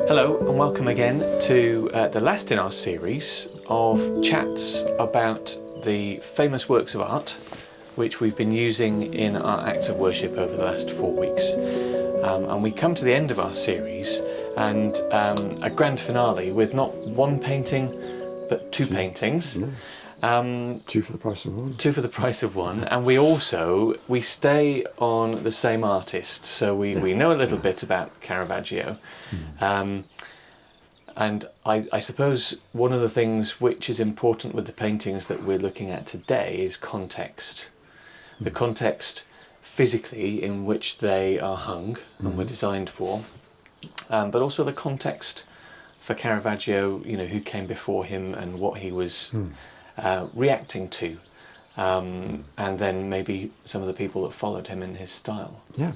Hello and welcome again to the last in our series of chats about the famous works of art which we've been using in our acts of worship over the last 4 weeks. And we come to the end of our series and a grand finale with not one painting but two paintings. Yeah. Two for the price of one. Two for the price of one, and we stay on the same artist, so we know a little bit about Caravaggio. And I suppose one of the things which is important with the paintings that we're looking at today is context. The context physically in which they are hung and were designed for, but also the context for Caravaggio, who came before him and what he was reacting to, and then maybe some of the people that followed him in his style. Yeah.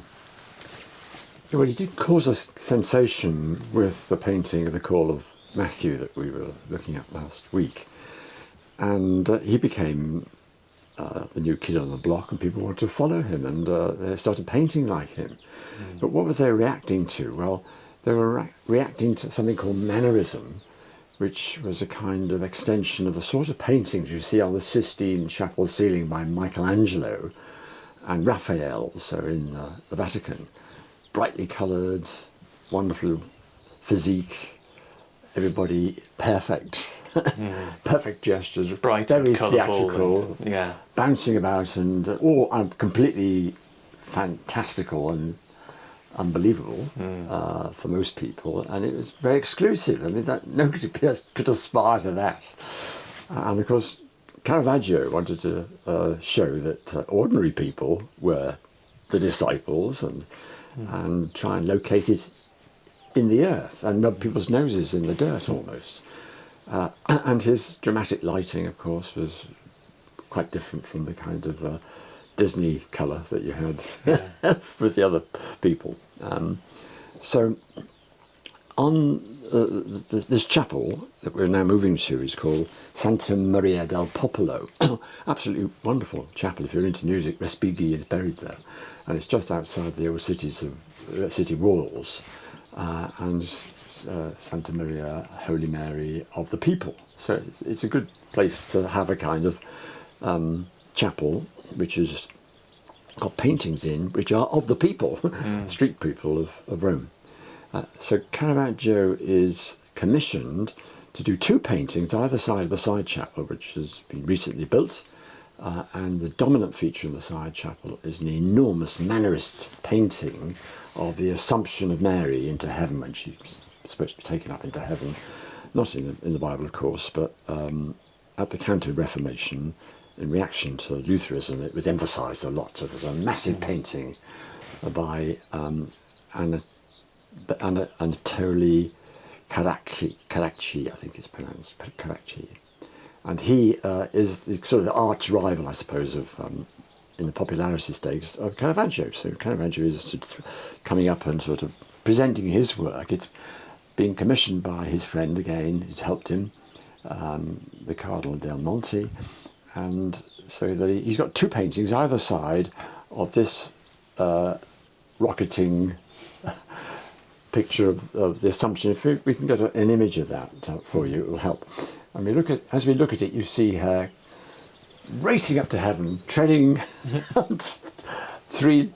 Well, he did cause a sensation with the painting of the Call of Matthew that we were looking at last week. And he became the new kid on the block, and people wanted to follow him, and they started painting like him. But what were they reacting to? Well, they were reacting to something called mannerism, which was a kind of extension of the sort of paintings you see on the Sistine Chapel ceiling by Michelangelo and Raphael, so in the Vatican. Brightly coloured, wonderful physique, everybody perfect, perfect gestures, Bright, very and colourful, theatrical, bouncing about, and all completely fantastical and unbelievable for most people, and it was very exclusive. I mean, that nobody could aspire to that. And of course, Caravaggio wanted to show that ordinary people were the disciples, and try and locate it in the earth and rub people's noses in the dirt almost. And his dramatic lighting, of course, was quite different from the kind of Disney colour that you had with the other people. So on this chapel that we're now moving to is called Santa Maria del Popolo. Absolutely wonderful chapel. If you're into music, Respighi is buried there, and it's just outside the old city walls, and Santa Maria, Holy Mary of the people. So it's a good place to have a kind of chapel which has got paintings in which are of the people, street people of Rome. So Caravaggio is commissioned to do two paintings either side of a side chapel which has been recently built, and the dominant feature of the side chapel is an enormous mannerist painting of the Assumption of Mary into heaven when she's supposed to be taken up into heaven. Not in the Bible, of course, but at the Counter-Reformation, in reaction to Lutheranism, it was emphasised a lot. So there's a massive painting by Anatoly Caracci, I think it's pronounced, Caracci. And he is the sort of the arch rival, I suppose, of in the popularity stakes of Caravaggio. So Caravaggio is sort of coming up and sort of presenting his work. It's being commissioned by his friend again, who's helped him, the Cardinal del Monte, and so that he's got two paintings either side of this rocketing picture of the Assumption. If we can get an image of that for you, it will help. And as we look at it, you see her racing up to heaven, treading three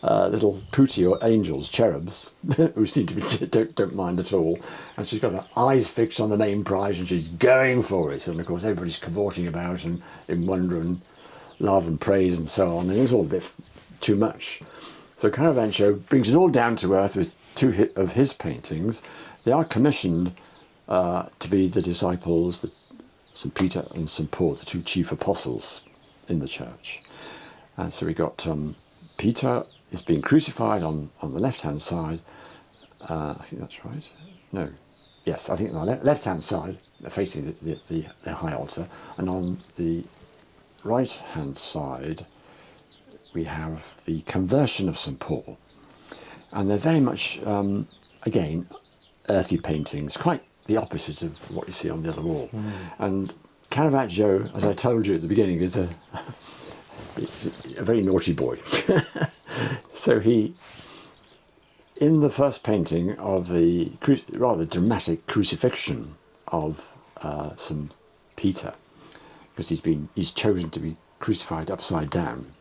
little putti or angels, cherubs, who seem to be don't mind at all. And she's got her eyes fixed on the main prize, and she's going for it. And of course, everybody's cavorting about and in wonder and love and praise and so on. And it's all a bit too much. So Caravaggio brings it all down to earth with two of his paintings. They are commissioned to be the disciples, St Peter and St Paul, the two chief apostles in the church. And so we got Peter is being crucified on the left-hand side. I think that's right. No. Yes, I think on the left-hand side, facing the high altar. And on the right-hand side, we have the conversion of St Paul. And they're very much, again, earthy paintings, quite the opposite of what you see on the other wall. And Caravaggio, as I told you at the beginning, is a very naughty boy. So he in the first painting of the rather dramatic crucifixion of St Peter, because he's chosen to be crucified upside down,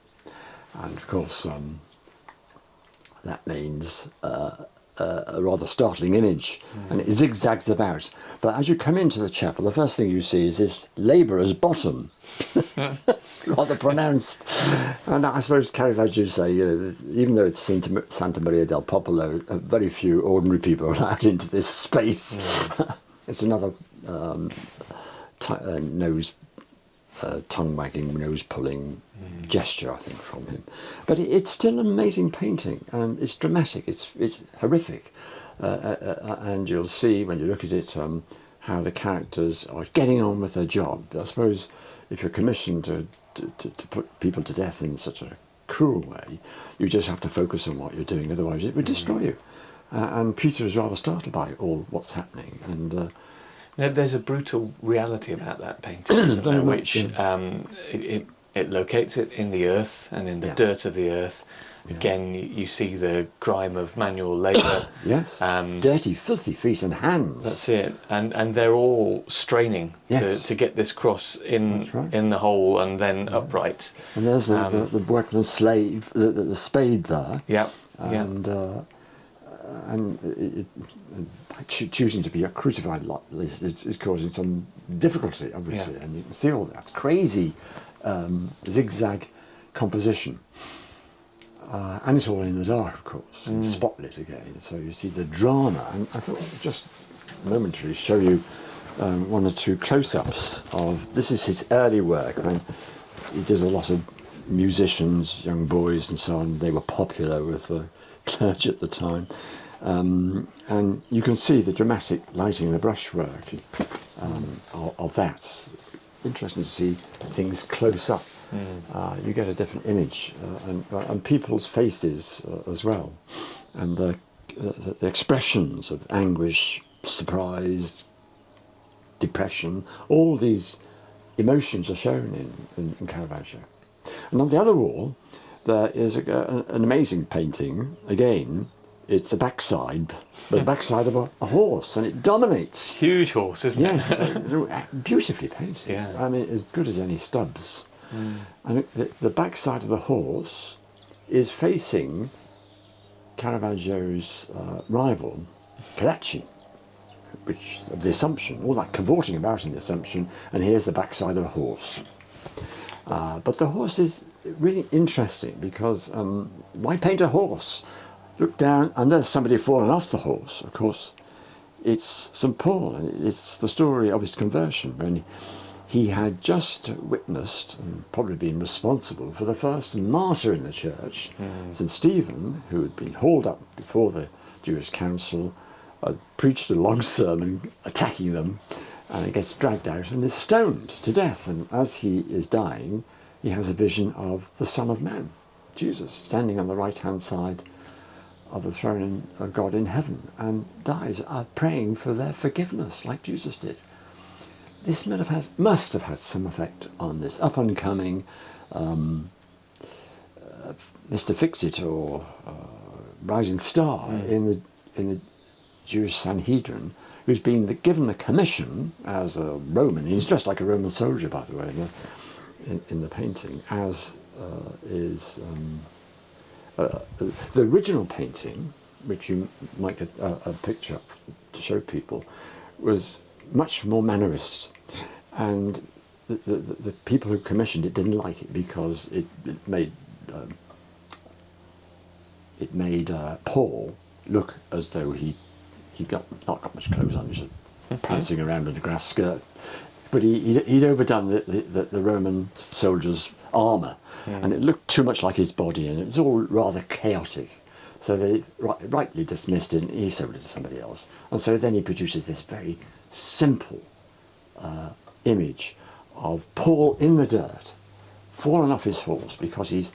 and of course that means a rather startling image, and it zigzags about. But as you come into the chapel, the first thing you see is this labourer's bottom, rather pronounced. And I suppose Caravaggio say, even though it's Santa Maria del Popolo, very few ordinary people are allowed into this space. It's another tongue-wagging, nose-pulling gesture, I think, from him. But it's still an amazing painting, and it's dramatic, it's horrific. And you'll see, when you look at it, how the characters are getting on with their job. I suppose if you're commissioned to put people to death in such a cruel way, you just have to focus on what you're doing, otherwise it would destroy you. And Peter is rather startled by all what's happening. And there's a brutal reality about that painting, isn't there, which it locates it in the earth and in the dirt of the earth. Again, you see the grime of manual labour. Yes, dirty, filthy feet and hands. That's it, and they're all straining to get this cross in the hole and then upright. And there's the workman's slave, the spade there. Yeah, and choosing to be crucified like this is causing some difficulty, obviously, and you can see all that crazy zigzag composition. And it's all in the dark, of course, and spotlit again. So you see the drama. And I thought I'd just momentarily show you one or two close-ups of... This is his early work, when he does a lot of musicians, young boys and so on. They were popular with the clergy at the time. And you can see the dramatic lighting and the brushwork of that. It's interesting to see things close up. You get a different image, and people's faces as well, and the expressions of anguish, surprise, depression. All these emotions are shown in Caravaggio. And on the other wall, there is an amazing painting. Again, it's the backside of a horse, and it dominates. Huge horse, isn't it? Yes, beautifully painted. Yeah. I mean, as good as any Stubbs. And the backside of the horse is facing Caravaggio's rival, Caravaggio, which of the Assumption, all that cavorting about in the Assumption, and here's the backside of a horse. But the horse is really interesting because why paint a horse? Look down, and there's somebody fallen off the horse. Of course, it's St Paul, and it's the story of his conversion when he had just witnessed and probably been responsible for the first martyr in the church, St Stephen, who had been hauled up before the Jewish council, preached a long sermon attacking them, and he gets dragged out and is stoned to death. And as he is dying, he has a vision of the Son of Man, Jesus, standing on the right-hand side of the throne of God in heaven, and dies praying for their forgiveness, like Jesus did. This must have had some effect on this up-and-coming Mr. Fix-It or rising star in the Jewish Sanhedrin, who's been given the commission as a Roman. He's dressed like a Roman soldier, by the way, in the painting, as is the original painting, which you might get a picture up to show people, was much more mannerist, and the people who commissioned it didn't like it because it made Paul look as though he'd not got much clothes on, he was prancing around in a grass skirt, but he'd overdone the Roman soldier's armour, and it looked too much like his body, and it's all rather chaotic. So they rightly dismissed it, and he sold it to somebody else. And so then he produces this very simple image of Paul in the dirt, fallen off his horse because he's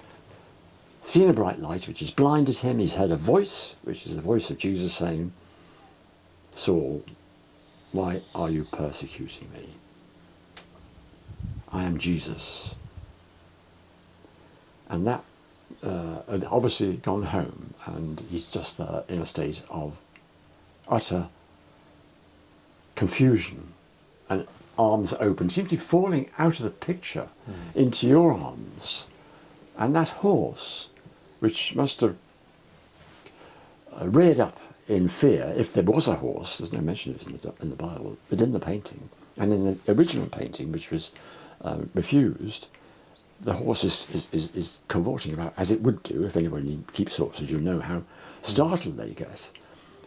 seen a bright light which has blinded him. He's heard a voice, which is the voice of Jesus saying, "Saul, why are you persecuting me? I am Jesus." And that had obviously gone home, and he's just there in a state of utter confusion, and arms open, seems to be falling out of the picture into your arms. And that horse, which must have reared up in fear, if there was a horse, there's no mention of it in the Bible, but in the painting, and in the original painting, which was refused, the horse is cavorting about, as it would do. If anyone keeps horses, you'll know how startled they get.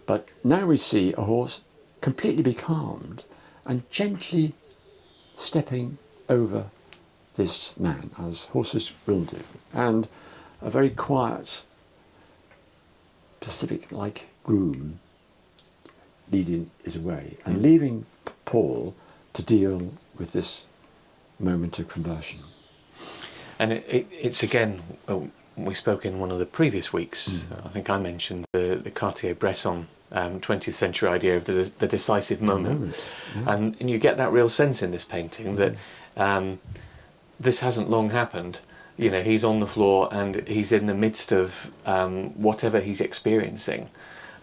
But now we see a horse completely becalmed and gently stepping over this man, as horses will do, and a very quiet, Pacific-like groom leading his way and leaving Paul to deal with this moment of conversion. And it's again, we spoke in one of the previous weeks, I think I mentioned the Cartier-Bresson 20th century idea of the decisive moment. Yeah. And you get that real sense in this painting that this hasn't long happened. You know, he's on the floor and he's in the midst of whatever he's experiencing.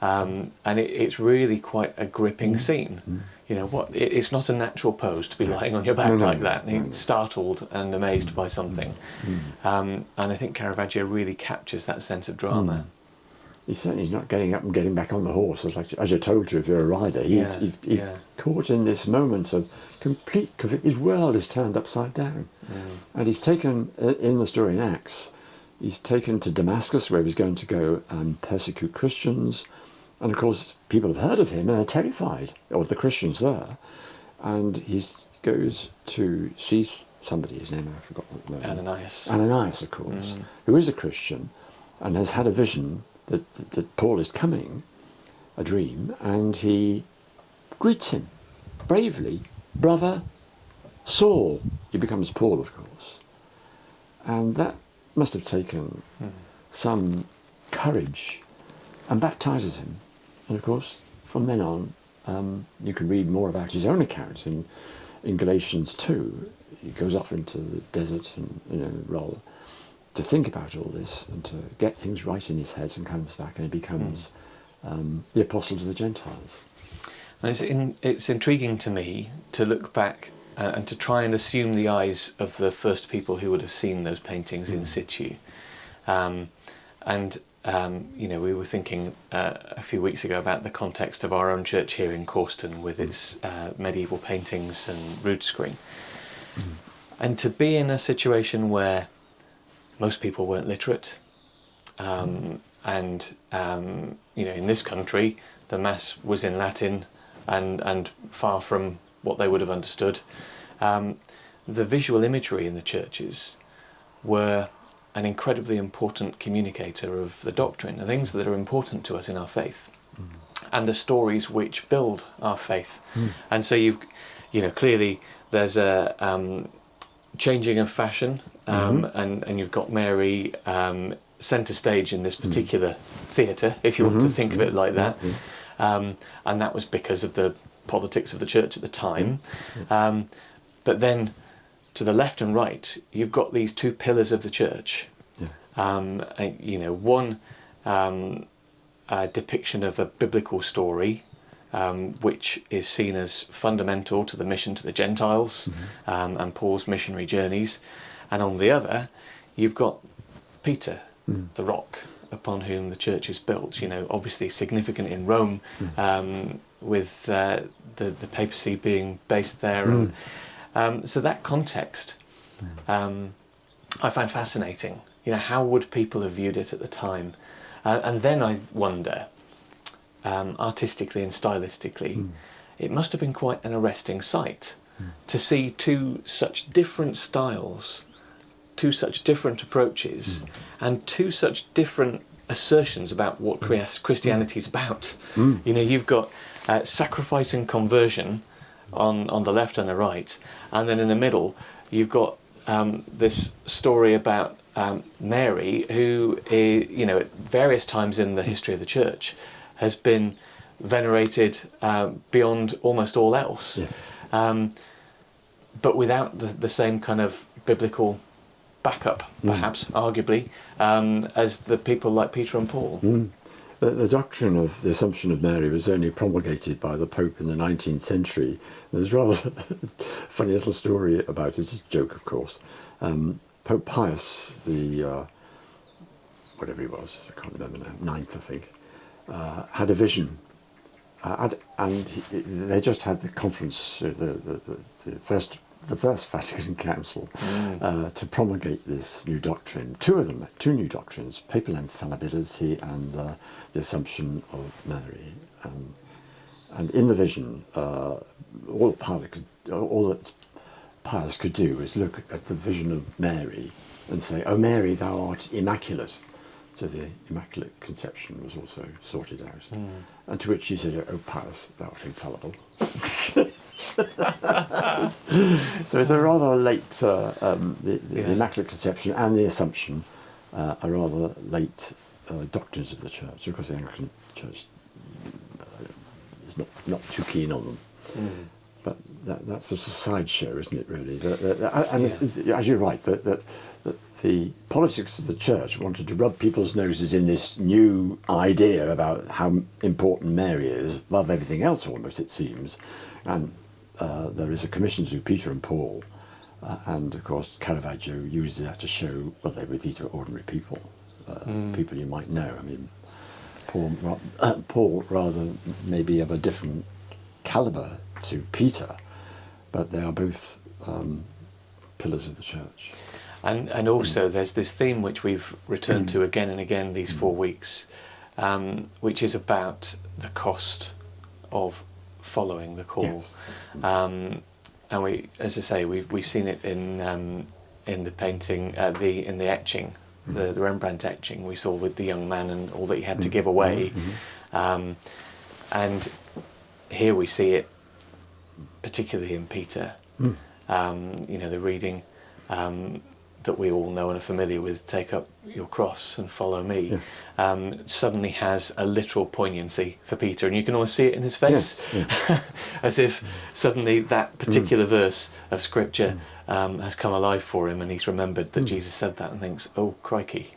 And it's really quite a gripping scene. You know, it's not a natural pose to be lying on your back like that. He's startled and amazed by something. And I think Caravaggio really captures that sense of drama. He's certainly not getting up and getting back on the horse, as you're told to if you're a rider. He's caught in this moment of complete... His world is turned upside down. And he's taken, in the story in Acts, he's taken to Damascus, where he's going to go and persecute Christians. And of course, people have heard of him and are terrified, or the Christians there. And he goes to see somebody, his name I forgot what the moment. Ananias. Ananias, of course, who is a Christian and has had a vision that Paul is coming, a dream, and he greets him bravely, brother Saul. He becomes Paul, of course. And that must have taken some courage, and baptizes him. And of course, from then on, you can read more about his own account in Galatians 2. He goes off into the desert and, rather to think about all this and to get things right in his head, and comes back and he becomes the apostle to the Gentiles. It's intriguing to me to look back and to try and assume the eyes of the first people who would have seen those paintings in situ. We were thinking a few weeks ago about the context of our own church here in Corston with its medieval paintings and rood screen. And to be in a situation where most people weren't literate, in this country the Mass was in Latin and far from what they would have understood. The visual imagery in the churches were an incredibly important communicator of the doctrine, the things that are important to us in our faith, and the stories which build our faith. And so clearly there's a changing of fashion, and you've got Mary centre stage in this particular theatre, if you want to think of it like that. And that was because of the politics of the church at the time. But then to the left and right, you've got these two pillars of the church. One depiction of a biblical story, which is seen as fundamental to the mission to the Gentiles and Paul's missionary journeys. And on the other, you've got Peter, the rock upon whom the church is built, obviously significant in Rome, with the papacy being based there. So that context I find fascinating. How would people have viewed it at the time? And then I wonder, artistically and stylistically, it must have been quite an arresting sight to see two such different styles, two such different approaches, and two such different assertions about what Christianity is about. You've got sacrifice and conversion on the left and the right, and then in the middle you've got this story about Mary, who, at various times in the history of the church, has been venerated beyond almost all else, but without the same kind of biblical backup, perhaps, arguably, as the people like Peter and Paul. The doctrine of the Assumption of Mary was only promulgated by the Pope in the 19th century. There's a rather funny little story about it. It's a joke, of course. Pope Pius, the whatever he was, I can't remember now, ninth, I think, had a vision. They just had the conference, the first Vatican Council, to promulgate this new doctrine. Two new doctrines: papal infallibility and the Assumption of Mary. And in the vision, all that Pius could do was look at the vision of Mary and say, "O Mary, thou art immaculate." So the Immaculate Conception was also sorted out. And to which she said, "Oh Pius, thou art infallible." So it's a rather late, the Immaculate Conception and the Assumption are rather late doctrines of the Church. Of course, the Anglican Church is not too keen on them. But that's just a sideshow, isn't it, really? As you're right, that the politics of the Church wanted to rub people's noses in this new idea about how important Mary is, above everything else almost, it seems. And there is a commission to Peter and Paul, and of course Caravaggio uses that to show, well, these were ordinary people, people you might know. I mean, Paul rather maybe of a different calibre to Peter, but they are both pillars of the Church. And also there's this theme which we've returned to again and again these 4 weeks, which is about the cost of following the call. Yes. And we, as I say, we've seen it in the painting, in the etching, the Rembrandt etching we saw with the young man and all that he had to give away. And here we see it particularly in Peter. The reading that we all know and are familiar with, "Take up your cross and follow me," suddenly has a literal poignancy for Peter, and you can almost see it in his face, as if suddenly that particular verse of Scripture has come alive for him, and he's remembered that Jesus said that, and thinks, "Oh, crikey,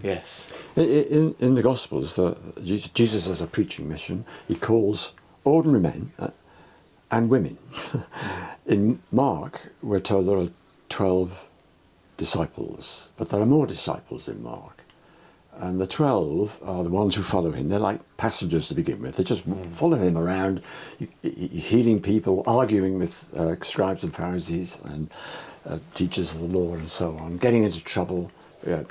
yes." In the Gospels, Jesus has a preaching mission. He calls ordinary men and women. In Mark, we're told there are 12 disciples, but there are more disciples in Mark. And the 12 are the ones who follow him. They're like passengers to begin with. They just follow him around. He's healing people, arguing with scribes and Pharisees and teachers of the law and so on, getting into trouble,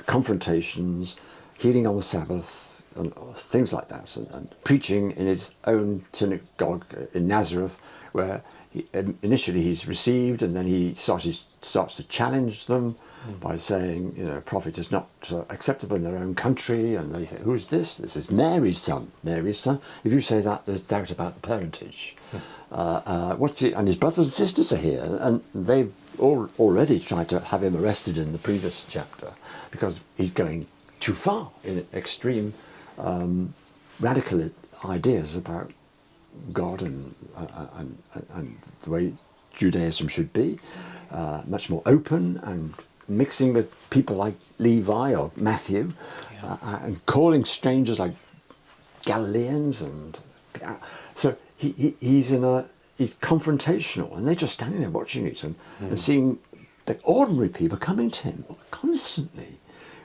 confrontations, healing on the Sabbath, and things like that, and preaching in his own synagogue in Nazareth, where initially he's received, and then he starts to challenge them by saying, a prophet is not acceptable in their own country, and they say, "Who's this? This is Mary's son. Mary's son. If you say that, there's doubt about the parentage." And his brothers and sisters are here, and they've already tried to have him arrested in the previous chapter because he's going too far in extreme radical ideas about God and the way Judaism should be, much more open and mixing with people like Levi or Matthew, and calling strangers like Galileans, and so he's confrontational, and they're just standing there watching it and seeing the ordinary people coming to him constantly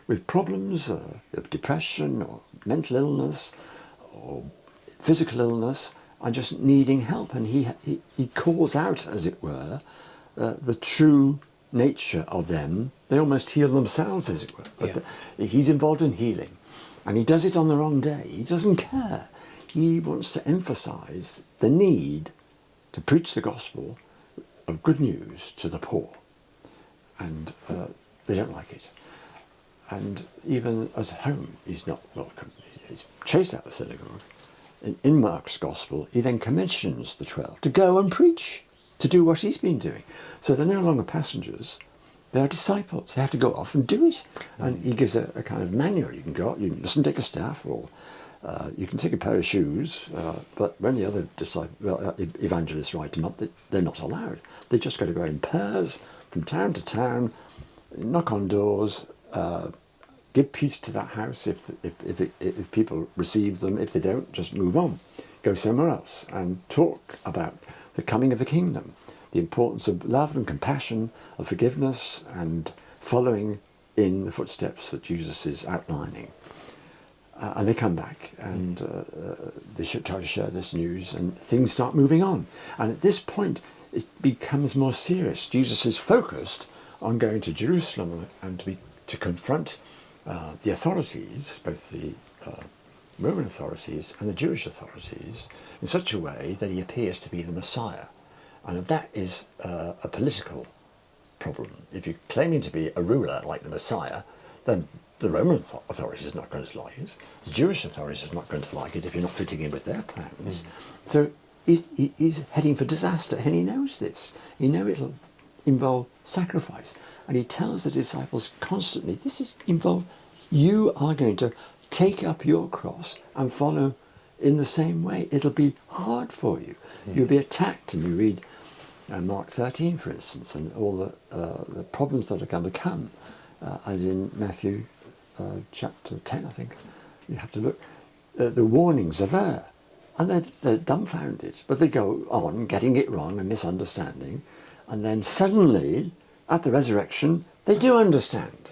with problems of depression or mental illness or physical illness, and just needing help. And he calls out, as it were, the true nature of them. They almost heal themselves, as it were. But he's involved in healing, and he does it on the wrong day. He doesn't care. He wants to emphasize the need to preach the gospel of good news to the poor, and they don't like it. And even at home, he's not welcome. He's chased out of the synagogue. In Mark's Gospel, he then commissions the 12 to go and preach, to do what he's been doing. So they're no longer passengers, they're disciples. They have to go off and do it. And he gives a kind of manual. You can go out, you can listen, take a staff, or you can take a pair of shoes, but when the other evangelists write them up, they're not allowed. They just got to go in pairs from town to town, knock on doors, give peace to that house if people receive them. If they don't, just move on, go somewhere else, and talk about the coming of the kingdom, the importance of love and compassion, of forgiveness, and following in the footsteps that Jesus is outlining. And they come back and they should try to share this news, and things start moving on. And at this point, it becomes more serious. Jesus is focused on going to Jerusalem and to confront the authorities, both the Roman authorities and the Jewish authorities, in such a way that he appears to be the Messiah. And that is a political problem. If you're claiming to be a ruler like the Messiah, then the Roman authorities are not going to like it. The Jewish authorities are not going to like it if you're not fitting in with their plans. So he's heading for disaster, and he knows this. He knows it'll involve sacrifice. And he tells the disciples constantly, this is involved, you are going to take up your cross and follow in the same way. It'll be hard for you. You'll be attacked. And you read Mark 13, for instance, and all the problems that are going to come. And in Matthew chapter 10, I think, you have to look, the warnings are there. And they're dumbfounded, but they go on getting it wrong and misunderstanding. And then suddenly, at the resurrection, they do understand.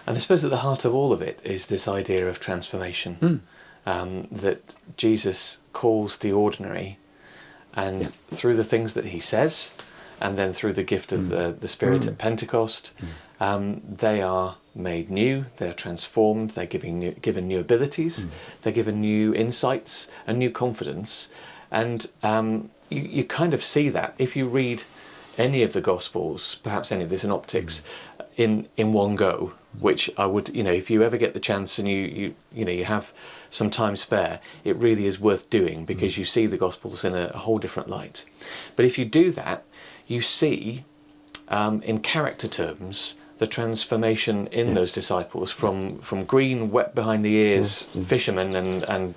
And I suppose at the heart of all of it is this idea of transformation, that Jesus calls the ordinary, and through the things that he says, and then through the gift of the Spirit at Pentecost, they are made new, they're transformed, they're given new abilities, they're given new insights and new confidence. And you kind of see that if you read any of the Gospels, perhaps any of the synoptics, in one go, which I would, if you ever get the chance and you have some time spare, it really is worth doing, because you see the Gospels in a whole different light. But if you do that, you see, in character terms, the transformation in those disciples from green, wet behind the ears fishermen and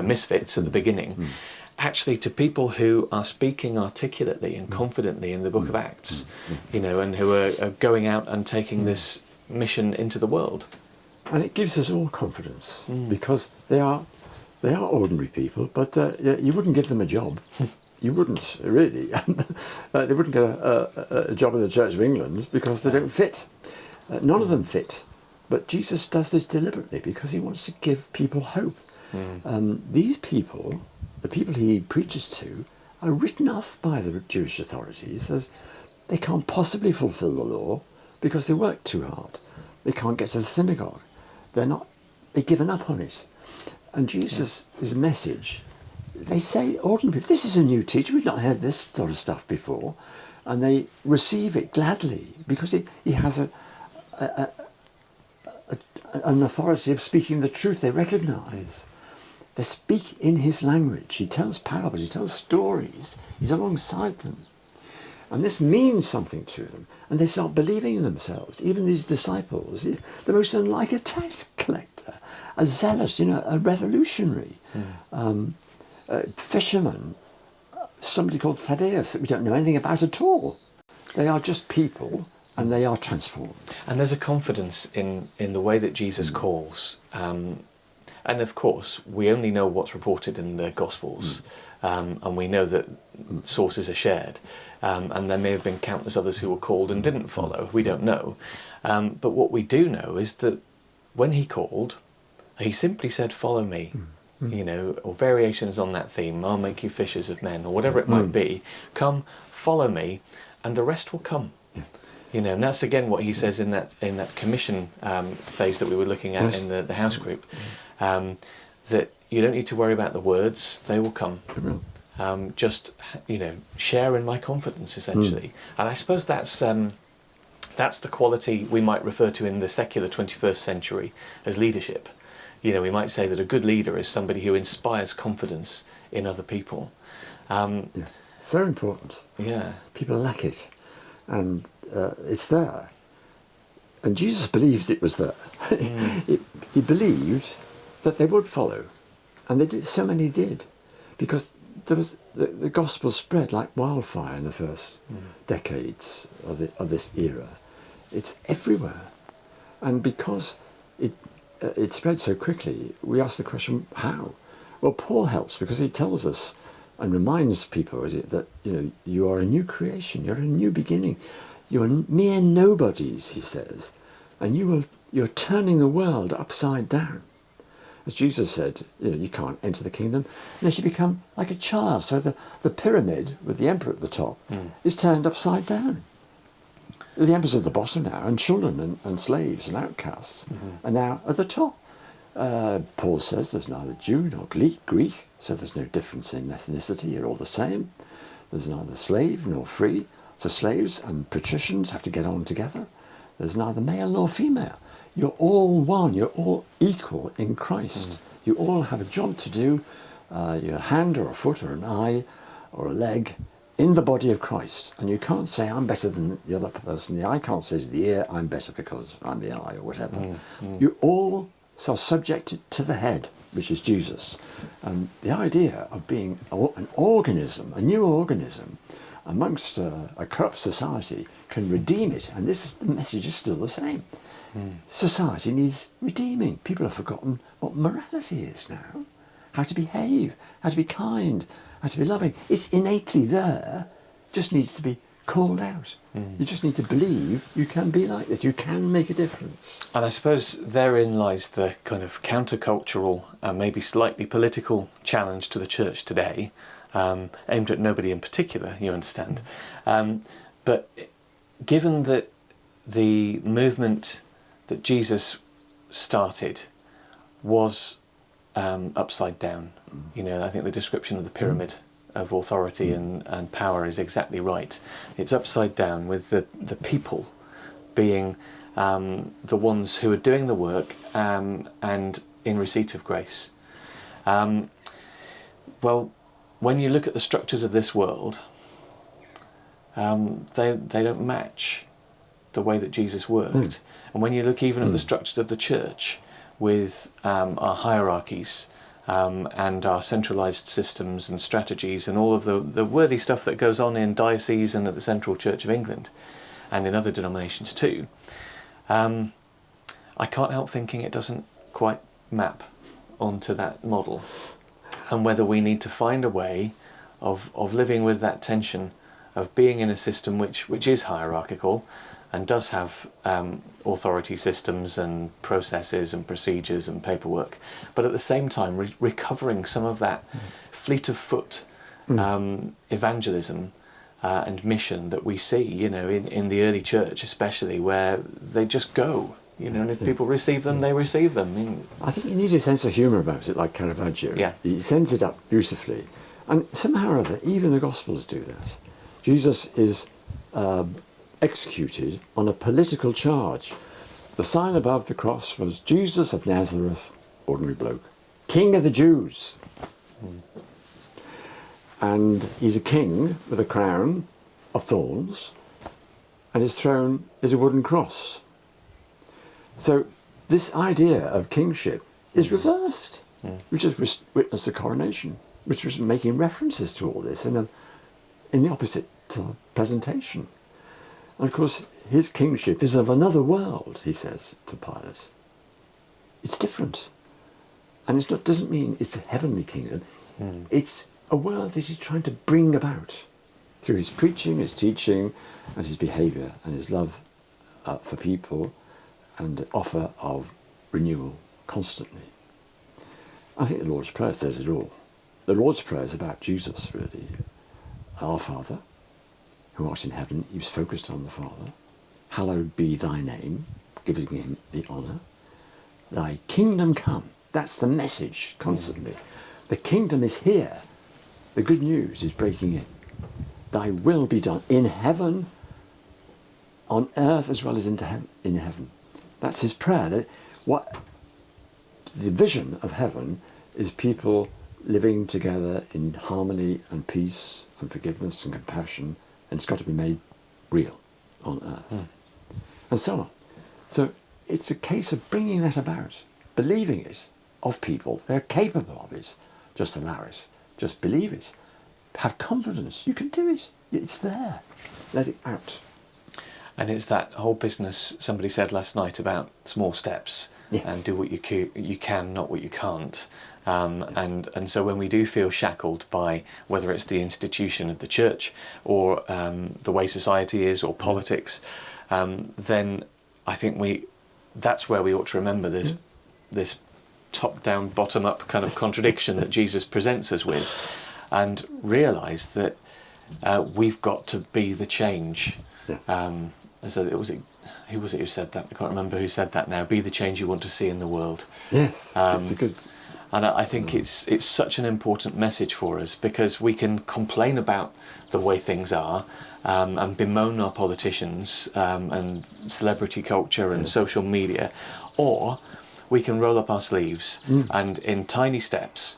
misfits at the beginning, actually to people who are speaking articulately and confidently in the book of Acts, and who are going out and taking this mission into the world. And it gives us all confidence, because they are ordinary people, but you wouldn't give them a job. You wouldn't, really. They wouldn't get a job in the Church of England because they don't fit. None of them fit. But Jesus does this deliberately because he wants to give people hope. These people, the people he preaches to, are written off by the Jewish authorities as they can't possibly fulfill the law because they work too hard. They can't get to the synagogue. They've given up on it. And Jesus' message, they say, ordinary people, this is a new teacher, we've not heard this sort of stuff before. And they receive it gladly because he has an authority of speaking the truth they recognise. They speak in his language. He tells parables, he tells stories, he's alongside them. And this means something to them. And they start believing in themselves. Even these disciples, the most unlike a tax collector, a zealot, a revolutionary, a fisherman, somebody called Thaddeus that we don't know anything about at all. They are just people, and they are transformed. And there's a confidence in the way that Jesus calls. And of course, we only know what's reported in the Gospels, and we know that sources are shared. And there may have been countless others who were called and didn't follow. We don't know. But what we do know is that when he called, he simply said, "Follow me." Or variations on that theme, "I'll make you fishers of men," or whatever it might be. "Come, follow me, and the rest will come." And that's again what he says in that commission phase that we were looking at in the house group. That you don't need to worry about the words; they will come. Just share in my confidence, essentially. And I suppose that's the quality we might refer to in the secular 21st century as leadership. We might say that a good leader is somebody who inspires confidence in other people. So important. Yeah. People lack it, and it's there. And Jesus believes it was there. He believed that they would follow, and they did. So many did, because there was the gospel spread like wildfire in the first decades of this era. It's everywhere. And because it spread so quickly, we ask the question, how? Well, Paul helps because he tells us and reminds people that you are a new creation, you're a new beginning. You're mere nobodies, he says, and you're turning the world upside down. As Jesus said, you can't enter the kingdom unless you become like a child. So the pyramid with the emperor at the top is turned upside down. The emperor's at the bottom now, and children and slaves and outcasts are now at the top. Paul says there's neither Jew nor Greek, so there's no difference in ethnicity, you're all the same. There's neither slave nor free, so slaves and patricians have to get on together. There's neither male nor female. You're all one, you're all equal in Christ. You all have a job to do, your hand or a foot or an eye or a leg in the body of Christ. And you can't say, I'm better than the other person. The eye can't say to the ear, I'm better because I'm the eye or whatever. You all are subjected to the head, which is Jesus. And the idea of being an organism, a new organism, amongst a corrupt society can redeem it. And the message is still the same. Society needs redeeming. People have forgotten what morality is now. How to behave, how to be kind, how to be loving. It's innately there, just needs to be called out. You just need to believe you can be like this, you can make a difference. And I suppose therein lies the kind of countercultural and maybe slightly political challenge to the church today, aimed at nobody in particular, you understand. But given that the movement that Jesus started was upside down, I think the description of the pyramid of authority and power is exactly right. It's upside down, with the people being the ones who are doing the work and in receipt of grace. Well, when you look at the structures of this world, they don't match the way that Jesus worked. And when you look even at the structures of the church, with our hierarchies and our centralised systems and strategies and all of the worthy stuff that goes on in dioceses and at the Central Church of England and in other denominations too, I can't help thinking it doesn't quite map onto that model, and whether we need to find a way of living with that tension of being in a system which is hierarchical and does have authority systems and processes and procedures and paperwork, but at the same time recovering some of that fleet of foot evangelism and mission that we see, in the early church especially, where they just go, and if people receive them, they receive them. I think you need a sense of humour about it, like Caravaggio. Yeah. He sends it up beautifully. And somehow or other, even the Gospels do that. Jesus is executed on a political charge. The sign above the cross was Jesus of Nazareth, ordinary bloke, King of the Jews. And he's a king with a crown of thorns, and his throne is a wooden cross. So this idea of kingship is reversed. We just witnessed the coronation, which was making references to all this in the opposite presentation. And of course, his kingship is of another world, he says to Pilate. It's different. And doesn't mean it's a heavenly kingdom. It's a world that he's trying to bring about through his preaching, his teaching, and his behaviour, and his love for people, and the offer of renewal constantly. I think the Lord's Prayer says it all. The Lord's Prayer is about Jesus, really. Our Father, who art in heaven, he was focused on the Father. Hallowed be thy name, giving him the honour. Thy kingdom come. That's the message constantly. The kingdom is here. The good news is breaking in. Thy will be done in heaven, on earth as well as in heaven. That's his prayer. The vision of heaven is people living together in harmony and peace and forgiveness and compassion, and it's got to be made real on earth. And so on. So it's a case of bringing that about, believing it of people. They're capable of it. Just allow it. Just believe it. Have confidence. You can do it. It's there. Let it out. And it's that whole business somebody said last night about small steps. Yes. And do what you can, not what you can't. And so when we do feel shackled by whether it's the institution of the church or the way society is or politics, then I think that's where we ought to remember this top-down, bottom-up kind of contradiction that Jesus presents us with, and realise that we've got to be the change. So who was it who said that? I can't remember who said that now. Be the change you want to see in the world. Yes, it's a good. And I think it's such an important message for us, because we can complain about the way things are and bemoan our politicians and celebrity culture and social media, or we can roll up our sleeves and in tiny steps,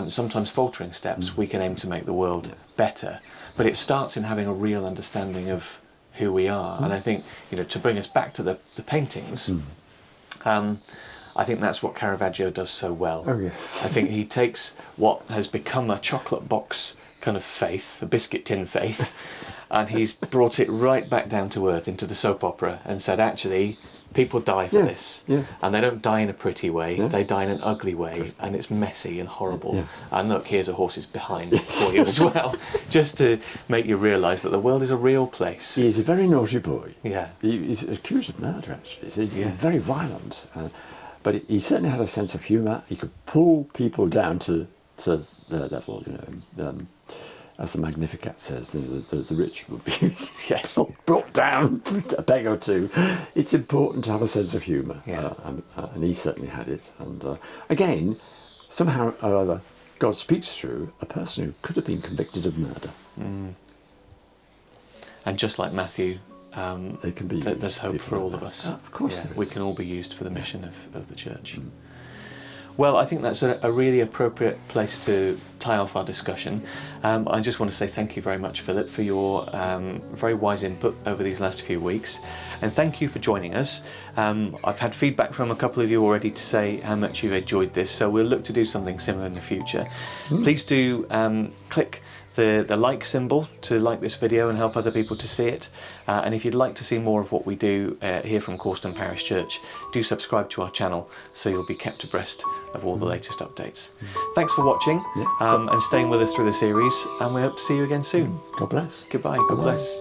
sometimes faltering steps, we can aim to make the world better. But it starts in having a real understanding of who we are. And I think, to bring us back to the paintings, I think that's what Caravaggio does so well. Oh, yes. I think he takes what has become a chocolate box kind of faith, a biscuit tin faith, and he's brought it right back down to earth into the soap opera and said, actually, people die for this. Yes. And they don't die in a pretty way, they die in an ugly way, and it's messy and horrible. Yes. And look, here's a horse's behind for you as well, just to make you realise that the world is a real place. He's a very naughty boy. Yeah. He's accused of murder, actually. So he's very violent. But he certainly had a sense of humour. He could pull people down to their level, as the Magnificat says, the rich will be brought down a peg or two. It's important to have a sense of humour, and he certainly had it. And again, somehow or other, God speaks through a person who could have been convicted of murder. And just like Matthew, they can be there's hope for all of us. Of course, we can all be used for the mission of the church. Well, I think that's a really appropriate place to tie off our discussion. I just want to say thank you very much, Philip, for your very wise input over these last few weeks. And thank you for joining us. I've had feedback from a couple of you already to say how much you've enjoyed this, so we'll look to do something similar in the future. Please do click the like symbol to like this video and help other people to see it. And if you'd like to see more of what we do here from Corston Parish Church, do subscribe to our channel so you'll be kept abreast of all the latest updates. Thanks for watching and staying with us through the series, and we hope to see you again soon. God bless. Goodbye. God bless.